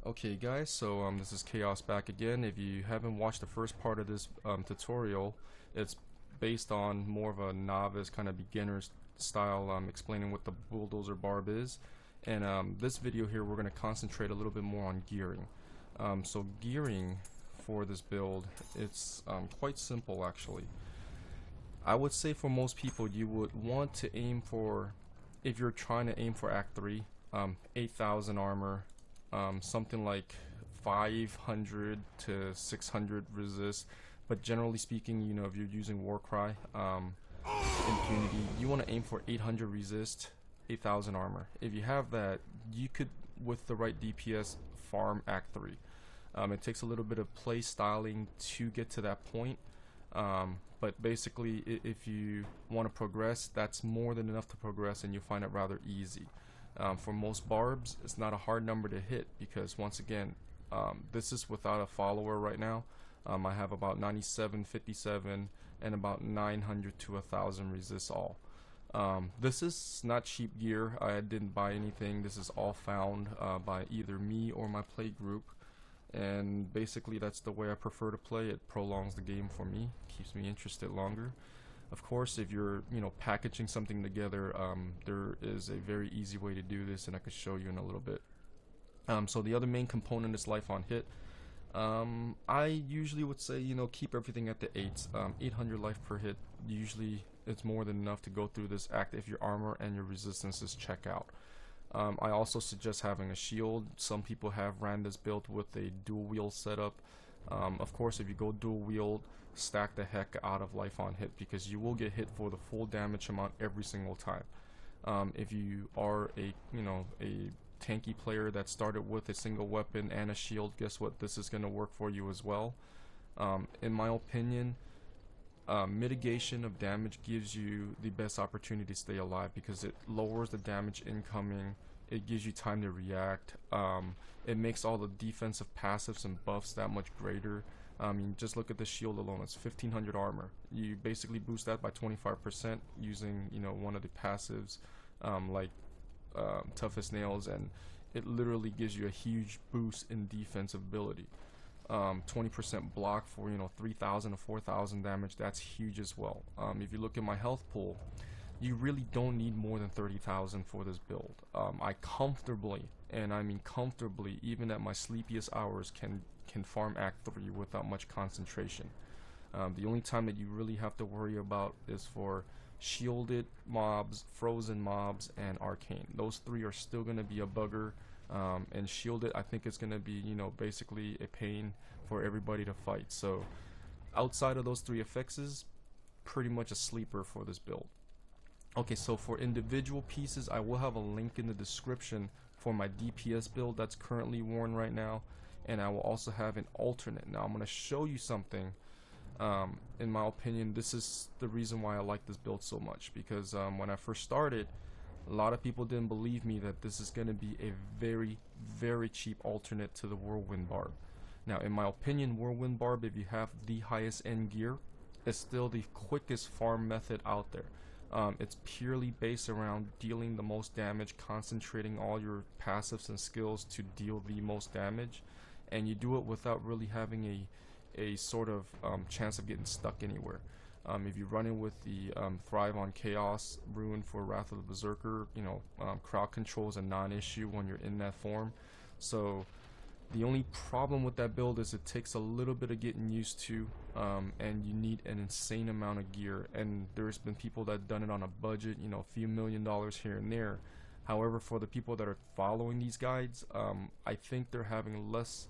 Okay guys, so this is Chaos back again. If you haven't watched the first part of this tutorial, it's based on more of a novice kind of beginner style, explaining what the Bulldozer Barb is. And this video here we're going to concentrate a little bit more on gearing. So gearing for this build, it's quite simple actually. I would say for most people you would want to aim for, if you're trying to aim for Act 3, 8,000 armor, something like 500 to 600 resist, but generally speaking, you know, if you're using Warcry, Impunity, you want to aim for 800 resist, 8,000 armor. If you have that, you could, with the right DPS, farm Act 3. It takes a little bit of play styling to get to that point, but basically if you want to progress, that's more than enough to progress, and you find it rather easy. For most barbs, it's not a hard number to hit because, once again, this is without a follower right now. I have about 97, 57, and about 900 to 1,000 resists all. This is not cheap gear. I didn't buy anything. This is all found by either me or my play group, and basically that's the way I prefer to play. It prolongs the game for me, keeps me interested longer. Of course, if you're, packaging something together, there is a very easy way to do this, and I could show you in a little bit. So the other main component is life on hit. I usually would say, keep everything at the 8s. 800 life per hit, usually it's more than enough to go through this act if your armor and your resistances check out. I also suggest having a shield. Some people ran this build with a dual wield setup. Of course, if you go dual wield, stack the heck out of life on hit, because you will get hit for the full damage amount every single time. If you are a tanky player that started with a single weapon and a shield, guess what? This is going to work for you as well. In my opinion, mitigation of damage gives you the best opportunity to stay alive, because it lowers the damage incoming. It gives you time to react. It makes all the defensive passives and buffs that much greater. I mean, just look at the shield alone. It's 1500 armor. You basically boost that by 25% using, one of the passives, like Tough as Nails, and it literally gives you a huge boost in defensive ability. 20% block for 3,000 to 4,000 damage. That's huge as well. If you look at my health pool, you really don't need more than 30,000 for this build. I comfortably, and I mean comfortably, even at my sleepiest hours, can farm Act 3 without much concentration. The only time that you really have to worry about is for shielded mobs, frozen mobs, and arcane. Those three are still going to be a bugger, and shielded, I think it's going to be basically a pain for everybody to fight. So outside of those three effects, pretty much a sleeper for this build. Okay, so for individual pieces, I will have a link in the description for my DPS build that's currently worn right now, and I will also have an alternate. Now I'm going to show you something. In my opinion, this is the reason why I like this build so much, because when I first started, a lot of people didn't believe me that this is going to be a very, very cheap alternate to the Whirlwind Barb. Now, in my opinion, Whirlwind Barb, if you have the highest end gear, is still the quickest farm method out there. It's purely based around dealing the most damage, concentrating all your passives and skills to deal the most damage, and you do it without really having a sort of chance of getting stuck anywhere. If you run in with the Thrive on Chaos rune for Wrath of the Berserker, crowd control is a non-issue when you're in that form. So the only problem with that build is it takes a little bit of getting used to, and you need an insane amount of gear. And there's been people that have done it on a budget, a few $1,000,000 here and there. However, for the people that are following these guides, I think they're having less,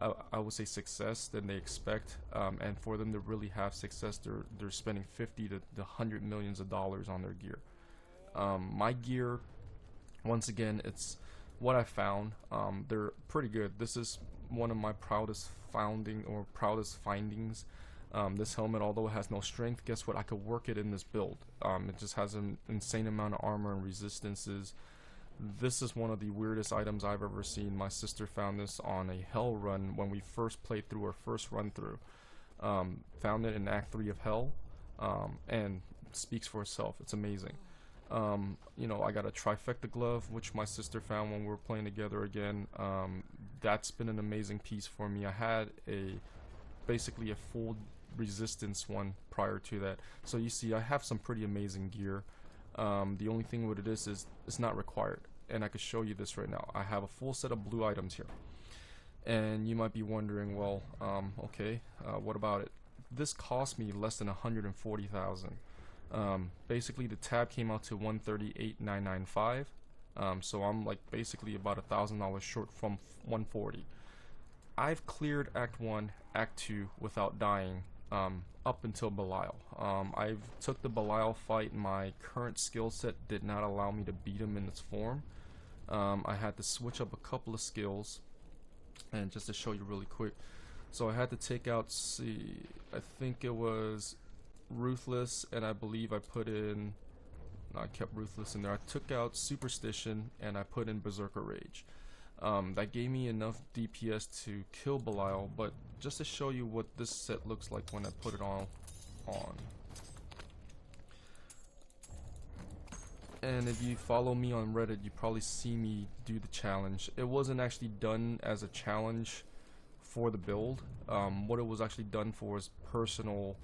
I would say, success than they expect, and for them to really have success, they're spending 50 to 100 millions of dollars on their gear. My gear, once again, it's what I found. They're pretty good. This is one of my proudest findings. This helmet, although it has no strength, guess what? I could work it in this build. It just has an insane amount of armor and resistances. This is one of the weirdest items I've ever seen. My sister found this on a hell run when we first played through our first run through. Found it in Act 3 of Hell, and speaks for itself. It's amazing. I got a trifecta glove, which my sister found when we were playing together again. that's been an amazing piece for me. I had basically a full resistance one prior to that, so you see I have some pretty amazing gear. The only thing with it is it's not required, and I could show you this right now. I have a full set of blue items here, and you might be wondering, well, okay, what about it? This cost me less than 140,000. Basically the tab came out to 138,995. So I'm like basically about $1,000 short from 140. I've cleared Act 1, Act 2 without dying up until Belial. I've took the Belial fight. My current skill set did not allow me to beat him in its form. I had to switch up a couple of skills, and just to show you really quick, so I had to take out, I think it was Ruthless, and I believe I put in, no, I kept Ruthless in there. I took out Superstition and I put in Berserker Rage. That gave me enough DPS to kill Belial, but just to show you what this set looks like when I put it all on. And if you follow me on Reddit, you probably see me do the challenge. It wasn't actually done as a challenge for the build. What it was actually done for is personal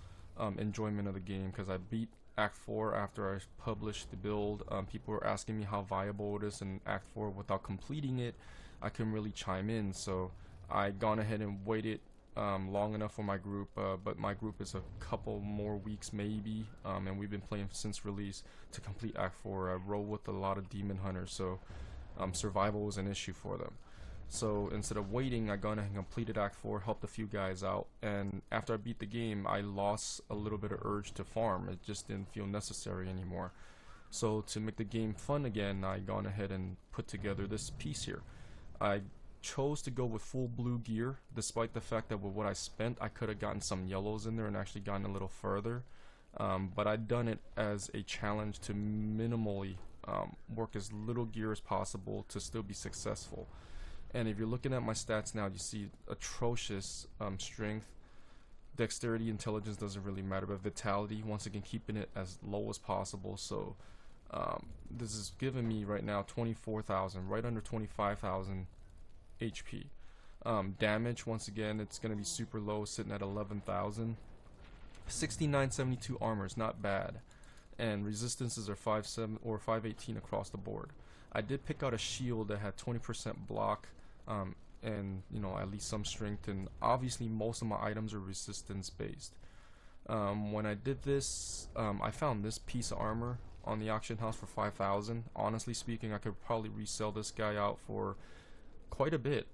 enjoyment of the game, because I beat Act 4 after I published the build. People were asking me how viable it is in Act 4 without completing it. I couldn't really chime in, so I gone ahead and waited long enough for my group, but my group is a couple more weeks maybe, and we've been playing since release to complete Act 4. I roll with a lot of demon hunters, so survival was an issue for them. So instead of waiting, I gone ahead and completed Act 4, helped a few guys out, and after I beat the game, I lost a little bit of urge to farm. It just didn't feel necessary anymore. So to make the game fun again, I gone ahead and put together this piece here. I chose to go with full blue gear, despite the fact that with what I spent, I could have gotten some yellows in there and actually gotten a little further. But I'd done it as a challenge to minimally work as little gear as possible to still be successful. And if you're looking at my stats now, you see atrocious strength, dexterity, intelligence doesn't really matter, but vitality, once again keeping it as low as possible. So this is giving me right now 24,000, right under 25,000 HP. Damage, once again, it's going to be super low, sitting at 11,000. 6972 armor is not bad, and resistances are 5.7 or 518 across the board. I did pick out a shield that had 20% block, and you know, at least some strength, and obviously most of my items are resistance based. When I did this, I found this piece of armor on the auction house for 5,000. Honestly speaking, I could probably resell this guy out for quite a bit.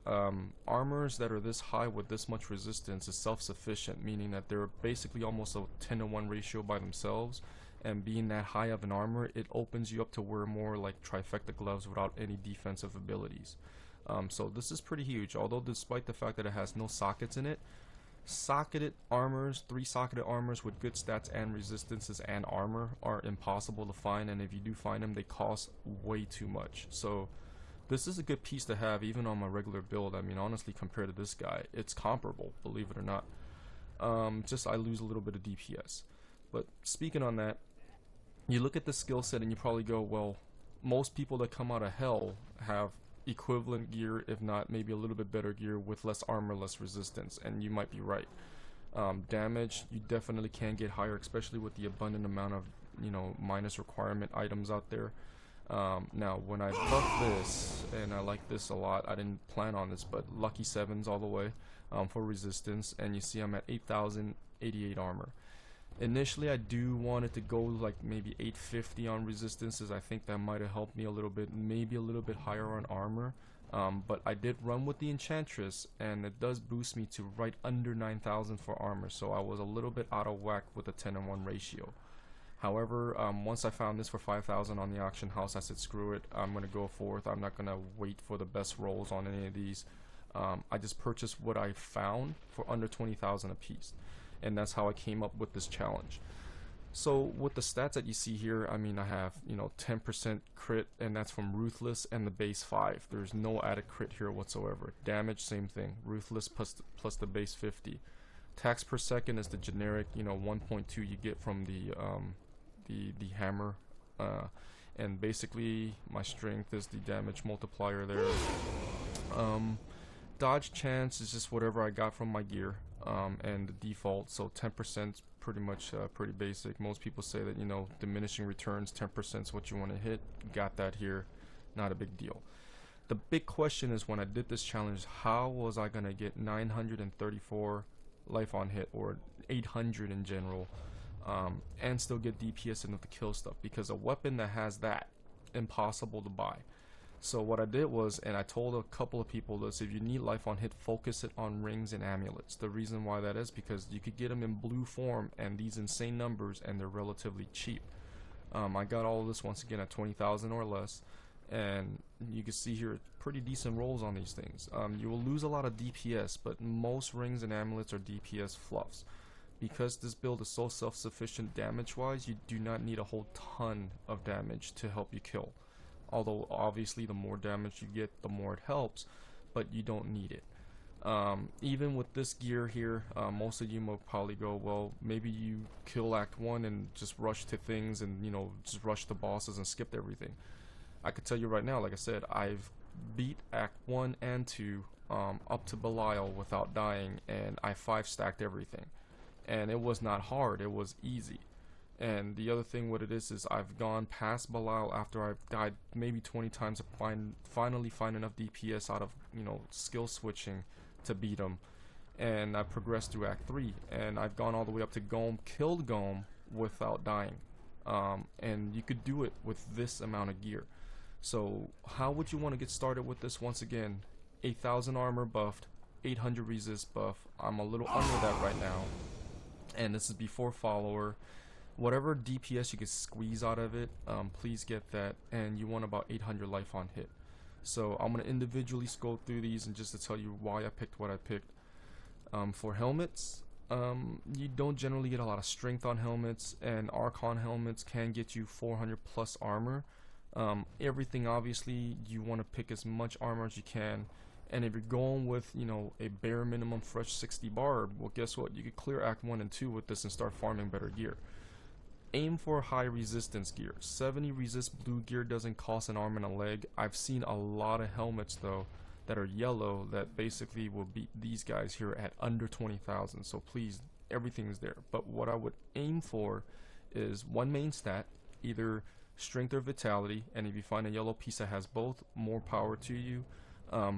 Armors that are this high with this much resistance is self-sufficient, meaning that they're basically almost a 10-to-1 ratio by themselves, and being that high of an armor, it opens you up to wear more like trifecta gloves without any defensive abilities. So this is pretty huge, although despite the fact that it has no sockets in it, socketed armors, 3 socketed armors with good stats and resistances and armor are impossible to find, and if you do find them, they cost way too much. So this is a good piece to have even on my regular build. I mean, honestly, compared to this guy, it's comparable, believe it or not. Just I lose a little bit of DPS. But speaking on that, you look at the skill set and you probably go, well, most people that come out of hell have equivalent gear, if not maybe a little bit better gear with less armor, less resistance, and you might be right. Damage, you definitely can get higher, especially with the abundant amount of, you know, minus requirement items out there. Now when I buff this, and I like this a lot, I didn't plan on this, but lucky 7s all the way for resistance, and you see I'm at 8,088 armor. Initially I do want it to go like maybe 850 on resistances. I think that might have helped me a little bit, maybe a little bit higher on armor, but I did run with the Enchantress, and it does boost me to right under 9,000 for armor, so I was a little bit out of whack with a 10-to-1 ratio. However, once I found this for 5,000 on the auction house, I said screw it, I'm going to go forth. I'm not going to wait for the best rolls on any of these. I just purchased what I found for under 20,000 a piece, and that's how I came up with this challenge. So with the stats that you see here, I mean, I have, you know, 10% crit, and that's from Ruthless and the base 5. There's no added crit here whatsoever. Damage, same thing, Ruthless plus the base 50. Tax per second is the generic, you know, 1.2 you get from the hammer, and basically my strength is the damage multiplier there. Dodge chance is just whatever I got from my gear, and the default, so 10% pretty much pretty basic. Most people say that, you know, diminishing returns, 10% is what you want to hit. Got that here, not a big deal. The big question is, when I did this challenge, how was I gonna get 934 life on hit, or 800 in general, and still get DPS enough to kill stuff? Because a weapon that has that, impossible to buy. So what I did was, and I told a couple of people this, if you need life on hit, focus it on rings and amulets. The reason why that is because you could get them in blue form and these insane numbers, and they're relatively cheap. I got all of this once again at 20,000 or less, and you can see here pretty decent rolls on these things. You will lose a lot of DPS, but most rings and amulets are DPS fluffs. Because this build is so self-sufficient damage wise, you do not need a whole ton of damage to help you kill. Although obviously the more damage you get, the more it helps, but you don't need it. Even with this gear here, most of you will probably go, well, maybe you kill Act 1 and just rush to things, and, you know, just rush the bosses and skip everything. I could tell you right now, like I said, I've beat Act 1 and 2 up to Belial without dying, and I 5-stacked everything. And it was not hard, it was easy. And the other thing what it is I've gone past Belial after I've died maybe 20 times to finally find enough DPS out of, you know, skill switching to beat him. And I progressed through Act 3, and I've gone all the way up to Gome, killed Gome without dying. And you could do it with this amount of gear. So how would you want to get started with this? Once again, 8,000 armor buffed, 800 resist buff. I'm a little under that right now, and this is before follower. Whatever DPS you can squeeze out of it, please get that, and you want about 800 life on hit. So I'm going to individually scroll through these, and just to tell you why I picked what I picked. For helmets, you don't generally get a lot of strength on helmets, and Archon helmets can get you 400 plus armor. Everything obviously you want to pick as much armor as you can, and if you're going with, you know, a bare minimum fresh 60 barb, well, guess what, you could clear Act 1 and 2 with this and start farming better gear. Aim for high resistance gear. 70 resist blue gear doesn't cost an arm and a leg. I've seen a lot of helmets though that are yellow that basically will beat these guys here at under 20,000. So please, everything is there. But what I would aim for is one main stat, either strength or vitality, and if you find a yellow piece that has both, more power to you.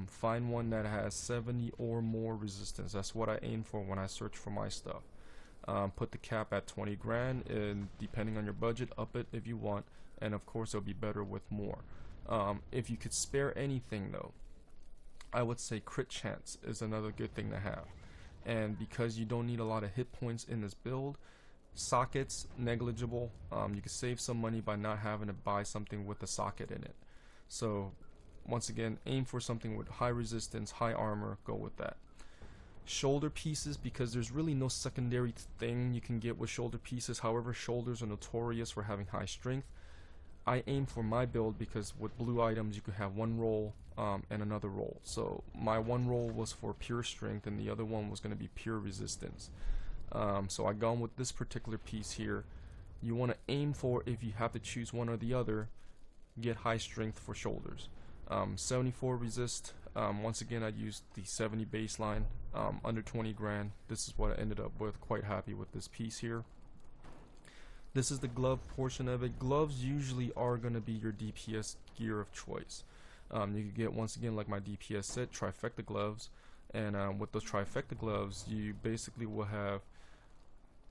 Find one that has 70 or more resistance. That's what I aim for when I search for my stuff. Put the cap at 20 grand, and depending on your budget, up it if you want, and of course it'll be better with more. If you could spare anything though, I would say crit chance is another good thing to have, and because you don't need a lot of hit points in this build, sockets negligible. You can save some money by not having to buy something with a socket in it. So once again, aim for something with high resistance, high armor, go with that. Shoulder pieces, because there's really no secondary thing you can get with shoulder pieces. However, shoulders are notorious for having high strength. I aim for my build because with blue items you could have one roll and another roll. So my one roll was for pure strength, and the other one was going to be pure resistance. So I gone with this particular piece here. You want to aim for, if you have to choose one or the other, get high strength for shoulders. 74 resist. Once again, I used the 70 baseline, under 20 grand. This is what I ended up with. Quite happy with this piece here. This is the glove portion of it. Gloves usually are going to be your DPS gear of choice. You can get, once again, like my DPS set, trifecta gloves, and with those trifecta gloves, you basically will have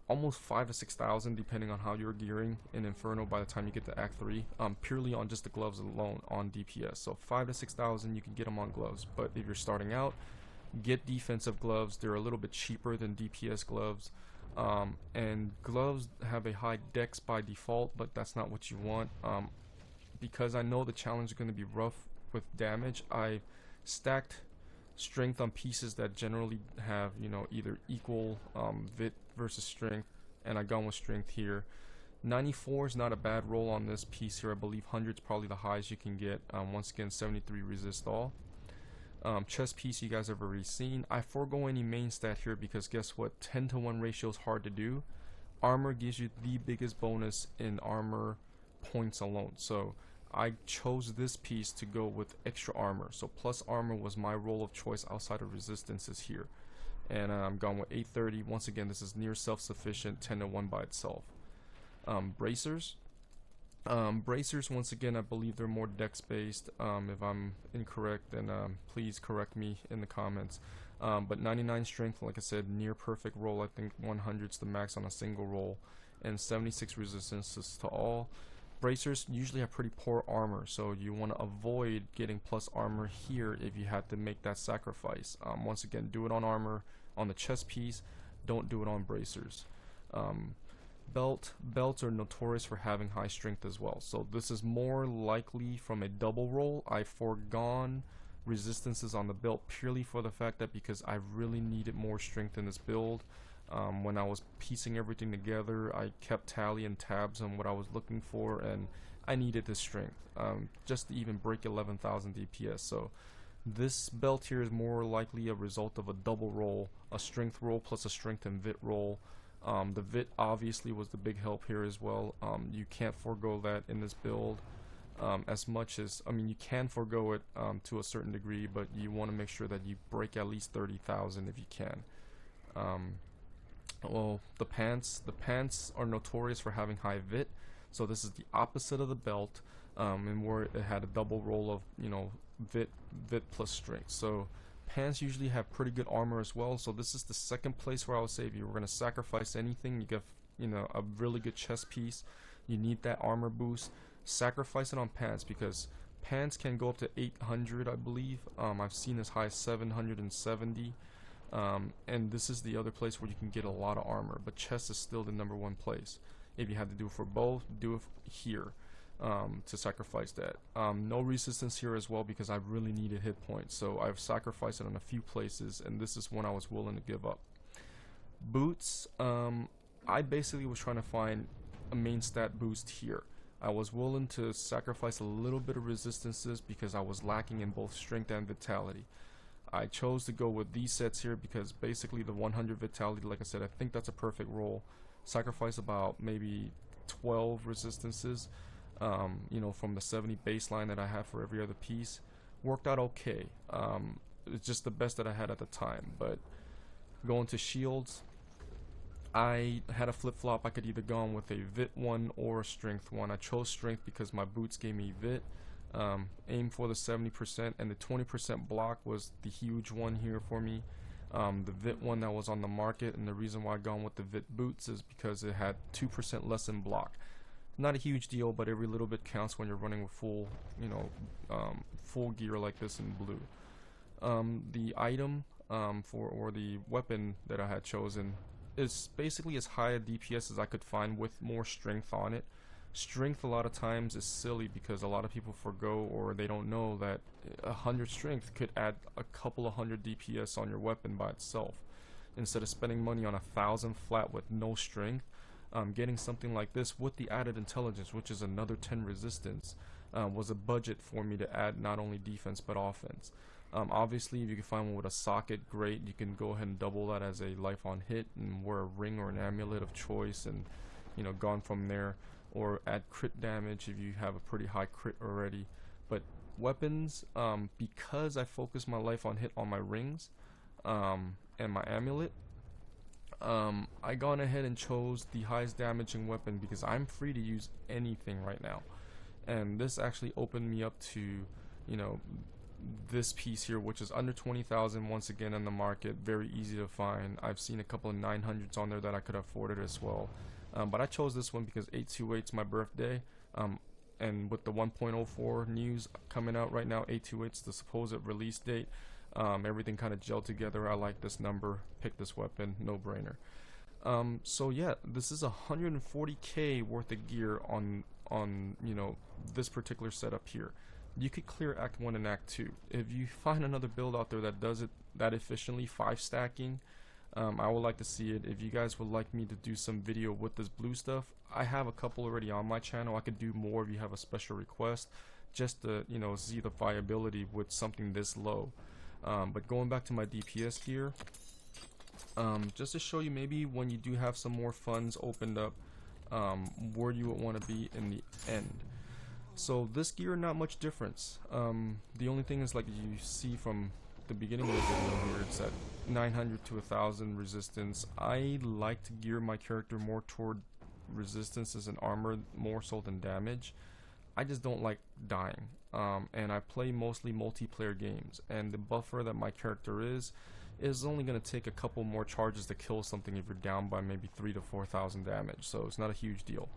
almost 5,000 to 6,000 depending on how you're gearing in Inferno by the time you get to Act 3, purely on just the gloves alone on DPS. So 5,000 to 6,000 you can get them on gloves, but if you're starting out, get defensive gloves. They're a little bit cheaper than DPS gloves, and gloves have a high dex by default, but that's not what you want. Because I know the challenge is going to be rough with damage, I stacked strength on pieces that generally have, you know, either equal vit versus strength, and I gone with strength here. 94 is not a bad roll on this piece here. I believe 100 is probably the highest you can get. Once again, 73 resist all. Chest piece you guys have already seen. I forego any main stat here because guess what, 10 to 1 ratio is hard to do. Armor gives you the biggest bonus in armor points alone. So I chose this piece to go with extra armor. So plus armor was my roll of choice outside of resistances here. And I'm gone with 830. Once again, this is near self-sufficient, 10 to 1 by itself. Bracers. Bracers, once again, I believe they're more dex based. If I'm incorrect, then please correct me in the comments. But 99 strength, like I said, near perfect roll. I think 100's the max on a single roll, and 76 resistances to all. Bracers usually have pretty poor armor, so you want to avoid getting plus armor here if you had to make that sacrifice. Once again, do it on armor on the chest piece, don't do it on bracers. Belts are notorious for having high strength as well, so this is more likely from a double roll. I've foregone resistances on the belt purely for the fact that because I really needed more strength in this build. When I was piecing everything together, I kept tally and tabs on what I was looking for, and I needed this strength just to even break 11,000 DPS. So this belt here is more likely a result of a double roll, a strength roll plus a strength and vit roll. The vit obviously was the big help here as well. You can't forego that in this build as much as, I mean, you can forego it to a certain degree, but you want to make sure that you break at least 30,000 if you can. Well, the pants are notorious for having high vit, so this is the opposite of the belt, and where it had a double roll of, you know, vit plus strength. So pants usually have pretty good armor as well, so this is the second place where I would say if you were going to sacrifice anything, you get, you know, a really good chest piece, you need that armor boost, sacrifice it on pants, because pants can go up to 800, I believe. I've seen as high as 770. And this is the other place where you can get a lot of armor, but chest is still the #1 place. If you had to do it for both, do it here to sacrifice that. No resistance here as well because I really needed hit points, so I've sacrificed it on a few places, and this is one I was willing to give up. Boots, I basically was trying to find a main stat boost here. I was willing to sacrifice a little bit of resistances because I was lacking in both strength and vitality. I chose to go with these sets here because basically the 100 vitality, like I said, I think that's a perfect roll. Sacrifice about maybe 12 resistances, you know, from the 70 baseline that I have for every other piece. Worked out okay. It's just the best that I had at the time. But going to shields, I had a flip-flop. I could either go on with a vit one or a strength one. I chose strength because my boots gave me vit. Aim for the 70%, and the 20% block was the huge one here for me. The vit one that was on the market, and the reason why I gone with the vit boots is because it had 2% less in block. Not a huge deal, but every little bit counts when you're running with full, you know, full gear like this in blue. The item or the weapon that I had chosen is basically as high a DPS as I could find with more strength on it. Strength a lot of times is silly because a lot of people forgo or they don't know that 100 strength could add a couple of 100 DPS on your weapon by itself. Instead of spending money on 1,000 flat with no strength, getting something like this with the added intelligence, which is another 10 resistance, was a budget for me to add not only defense but offense. Obviously, if you can find one with a socket, great. You can go ahead and double that as a life on hit and wear a ring or an amulet of choice, and, you know, gone from there. Or add crit damage if you have a pretty high crit already. But weapons, because I focus my life on hit on my rings and my amulet, I gone ahead and chose the highest damaging weapon because I'm free to use anything right now. And this actually opened me up to, you know, this piece here, which is under 20,000 once again in the market, very easy to find. I've seen a couple of 900s on there that I could have afforded as well. But I chose this one because 828's my birthday, and with the 1.04 news coming out right now, 828's the supposed release date. Everything kind of gelled together. I like this number, pick this weapon, no brainer. So yeah, this is 140k worth of gear on you know, this particular setup here. You could clear Act 1 and Act 2. If you find another build out there that does it that efficiently, 5 stacking, I would like to see it. If you guys would like me to do some video with this blue stuff, I have a couple already on my channel. I could do more if you have a special request, just to, you know, see the viability with something this low. But going back to my DPS gear, just to show you maybe when you do have some more funds opened up, where you would want to be in the end. So this gear, not much difference. The only thing is, like you see from the beginning of the video here, it's at 900 to 1000 resistance. I like to gear my character more toward resistances and armor more so than damage. I just don't like dying, and I play mostly multiplayer games, and the buffer that my character is only going to take a couple more charges to kill something if you're down by maybe 3 to 4,000 damage, so it's not a huge deal.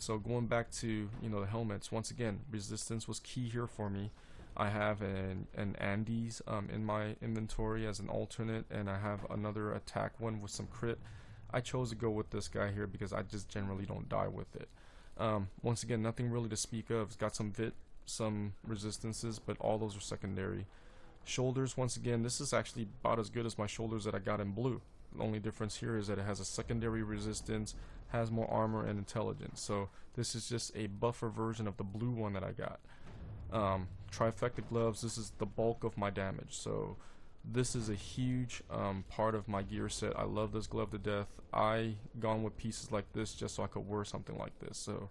So going back to the helmets, once again, resistance was key here for me. I have an Andes in my inventory as an alternate, and I have another attack one with some crit. I chose to go with this guy here because I just generally don't die with it. Once again, nothing really to speak of. It's got some vit, some resistances, but all those are secondary. Shoulders, once again, this is actually about as good as my shoulders that I got in blue. The only difference here is that it has a secondary resistance, has more armor and intelligence. So this is just a buffer version of the blue one that I got. Trifecta gloves, this is the bulk of my damage. So this is a huge part of my gear set. I love this glove to death. I gone with pieces like this just so I could wear something like this. So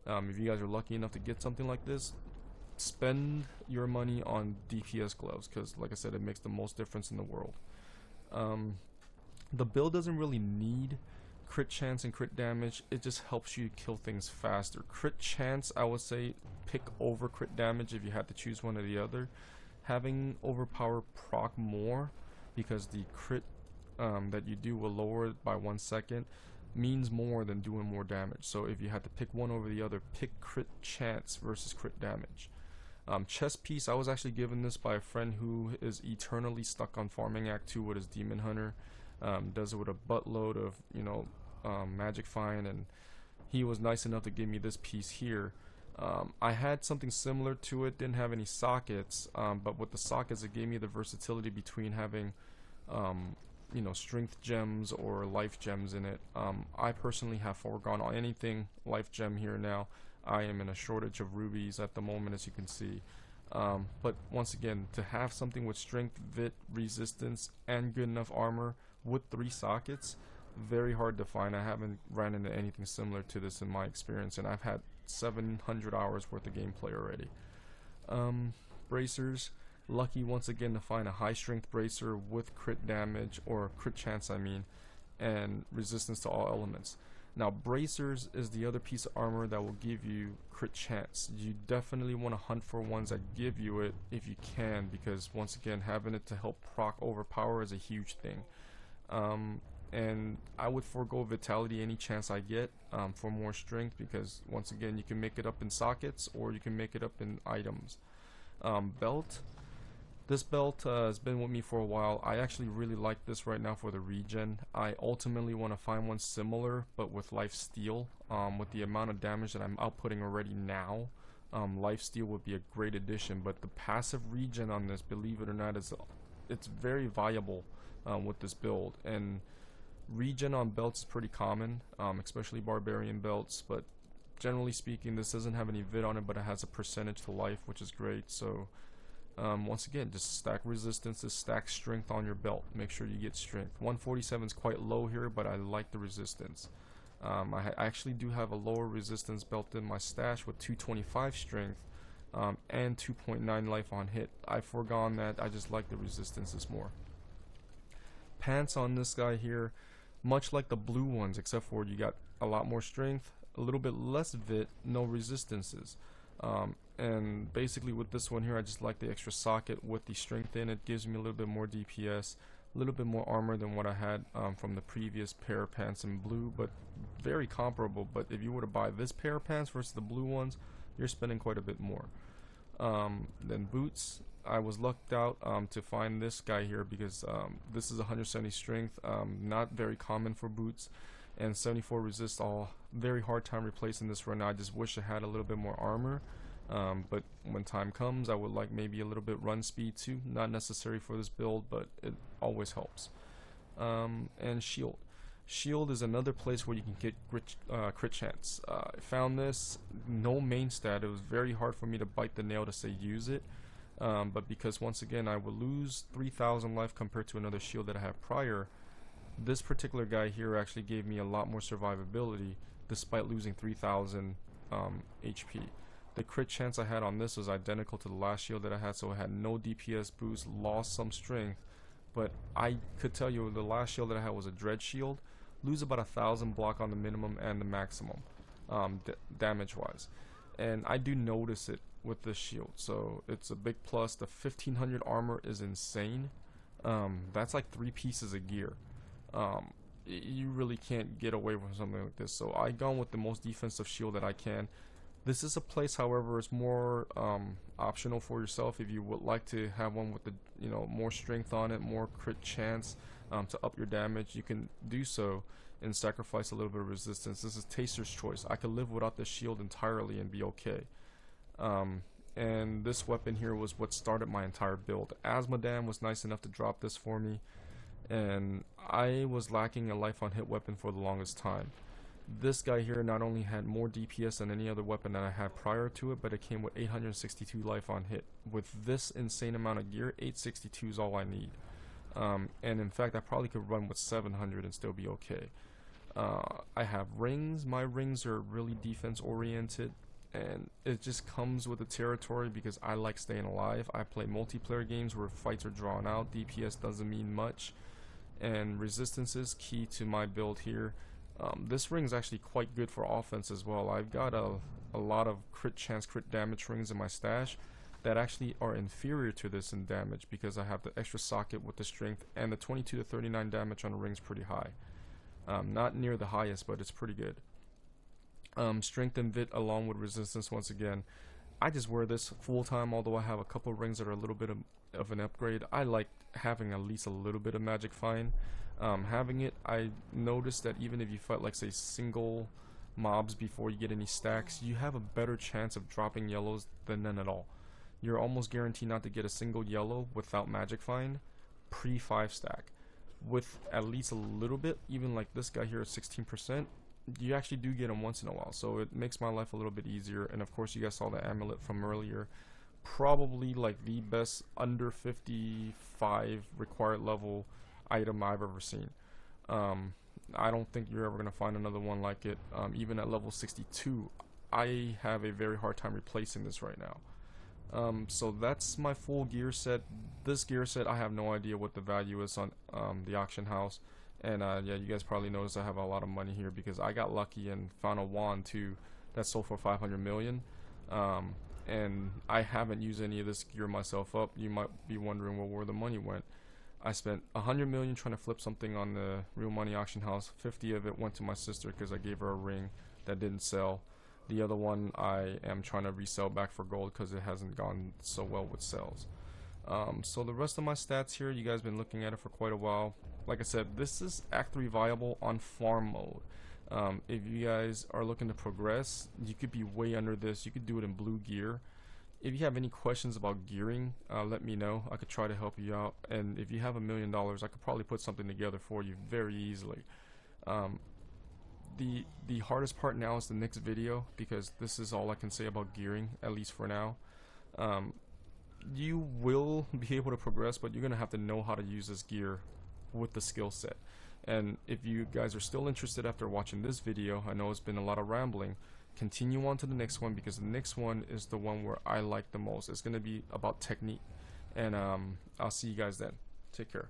if you guys are lucky enough to get something like this, spend your money on DPS gloves, because like I said, it makes the most difference in the world. The build doesn't really need crit chance and crit damage. It just helps you kill things faster. Crit chance, I would say pick over crit damage if you had to choose one or the other. Having overpower proc more, because the crit that you do will lower it by 1 second, means more than doing more damage. So if you had to pick one over the other, pick crit chance versus crit damage. Chest piece, I was actually given this by a friend who is eternally stuck on farming Act 2 with his Demon Hunter. Does it with a buttload of magic find, and he was nice enough to give me this piece here. I had something similar to it, didn't have any sockets, but with the sockets it gave me the versatility between having strength gems or life gems in it. I personally have foregone on anything life gem here now. I am in a shortage of rubies at the moment, as you can see. But once again, to have something with strength, vit, resistance, and good enough armor with 3 sockets, very hard to find. I haven't ran into anything similar to this in my experience, and I've had 700 hours worth of gameplay already. Bracers, lucky once again to find a high strength bracer with crit damage, or crit chance I mean, and resistance to all elements. Now bracers is the other piece of armor that will give you crit chance. You definitely want to hunt for ones that give you it if you can, because once again, having it to help proc overpower is a huge thing. And I would forego vitality any chance I get for more strength, because once again, you can make it up in sockets or you can make it up in items. Belt, this belt has been with me for a while. I actually really like this right now for the regen. I ultimately want to find one similar but with life steal. With the amount of damage that I'm outputting already now, life steal would be a great addition, but the passive regen on this, believe it or not, it's very viable with this build. And regen on belts is pretty common, especially barbarian belts, but generally speaking, this doesn't have any vid on it, but it has a percentage to life, which is great. So once again, just stack resistances, stack strength on your belt. Make sure you get strength. 147 is quite low here, but I like the resistance. I actually do have a lower resistance belt in my stash with 225 strength and 2.9 life on hit. I've foregone that. I just like the resistances more. Pants on this guy here, much like the blue ones, except for you got a lot more strength, a little bit less vit, no resistances. And basically with this one here, I just like the extra socket with the strength in it. Gives me a little bit more DPS, a little bit more armor than what I had from the previous pair of pants in blue, but very comparable. But if you were to buy this pair of pants versus the blue ones, you're spending quite a bit more. Then boots, I was lucked out to find this guy here, because this is 170 strength, not very common for boots, and 74 resist. All very hard time replacing this right now. I just wish I had a little bit more armor, but when time comes, I would like maybe a little bit run speed too. Not necessary for this build, but it always helps. And shield. Shield is another place where you can get crit chance. I found this, no main stat. It was very hard for me to bite the nail to say use it. But because once again I would lose 3,000 life compared to another shield that I had prior, this particular guy here actually gave me a lot more survivability despite losing 3,000 HP. The crit chance I had on this was identical to the last shield that I had, so it had no DPS boost, lost some strength. But I could tell you the last shield that I had was a dread shield. Lose about 1,000 block on the minimum and the maximum, damage wise. And I do notice it with this shield, so it's a big plus. The 1500 armor is insane. That's like 3 pieces of gear. You really can't get away from something like this, so I gone with the most defensive shield that I can. This is a place, however, it's more optional for yourself. If you would like to have one with the more strength on it, more crit chance to up your damage, you can do so and sacrifice a little bit of resistance. This is Taster's choice. I could live without this shield entirely and be okay. And this weapon here was what started my entire build. Asmodam was nice enough to drop this for me, and I was lacking a life on hit weapon for the longest time. This guy here not only had more DPS than any other weapon that I had prior to it, but it came with 862 life on hit. With this insane amount of gear, 862 is all I need. And in fact, I probably could run with 700 and still be okay. I have rings. My rings are really defense oriented, and it just comes with the territory because I like staying alive. I play multiplayer games where fights are drawn out. DPS doesn't mean much, and resistance is key to my build here. This ring is actually quite good for offense as well. I've got a lot of crit chance, crit damage rings in my stash that actually are inferior to this in damage because I have the extra socket with the strength, and the 22 to 39 damage on the ring is pretty high. Not near the highest, but it's pretty good. Strength and Vit along with resistance once again. I just wear this full time, although I have a couple of rings that are a little bit of an upgrade. I like having at least a little bit of magic find. Having it, I noticed that even if you fight like say single mobs before you get any stacks, you have a better chance of dropping yellows than none at all. You're almost guaranteed not to get a single yellow without magic find pre 5 stack. With at least a little bit, even like this guy here at 16%, you actually do get them once in a while, so it makes my life a little bit easier. And of course you guys saw the amulet from earlier, probably like the best under 55 required level item I've ever seen. I don't think you're ever gonna find another one like it. Even at level 62, I have a very hard time replacing this right now. So that's my full gear set. This gear set, I have no idea what the value is on the auction house. And yeah, you guys probably noticed I have a lot of money here because I got lucky and found a wand too that sold for 500 million. And I haven't used any of this gear myself up. You might be wondering, well, where the money went. I spent 100 million trying to flip something on the real money auction house. 50 of it went to my sister because I gave her a ring that didn't sell. The other one I am trying to resell back for gold because it hasn't gone so well with sales. So the rest of my stats here, you guys been looking at it for quite a while. Like I said, this is Act 3 viable on farm mode. If you guys are looking to progress, you could be way under this. You could do it in blue gear. If you have any questions about gearing, let me know. I could try to help you out. And if you have $1 million, I could probably put something together for you very easily. The hardest part now is the next video, because this is all I can say about gearing, at least for now. You will be able to progress, but you're going to have to know how to use this gear with the skill set. And if you guys are still interested after watching this video, I know it's been a lot of rambling, continue on to the next one, because the next one is the one where I like the most. It's going to be about technique. And I'll see you guys then. Take care.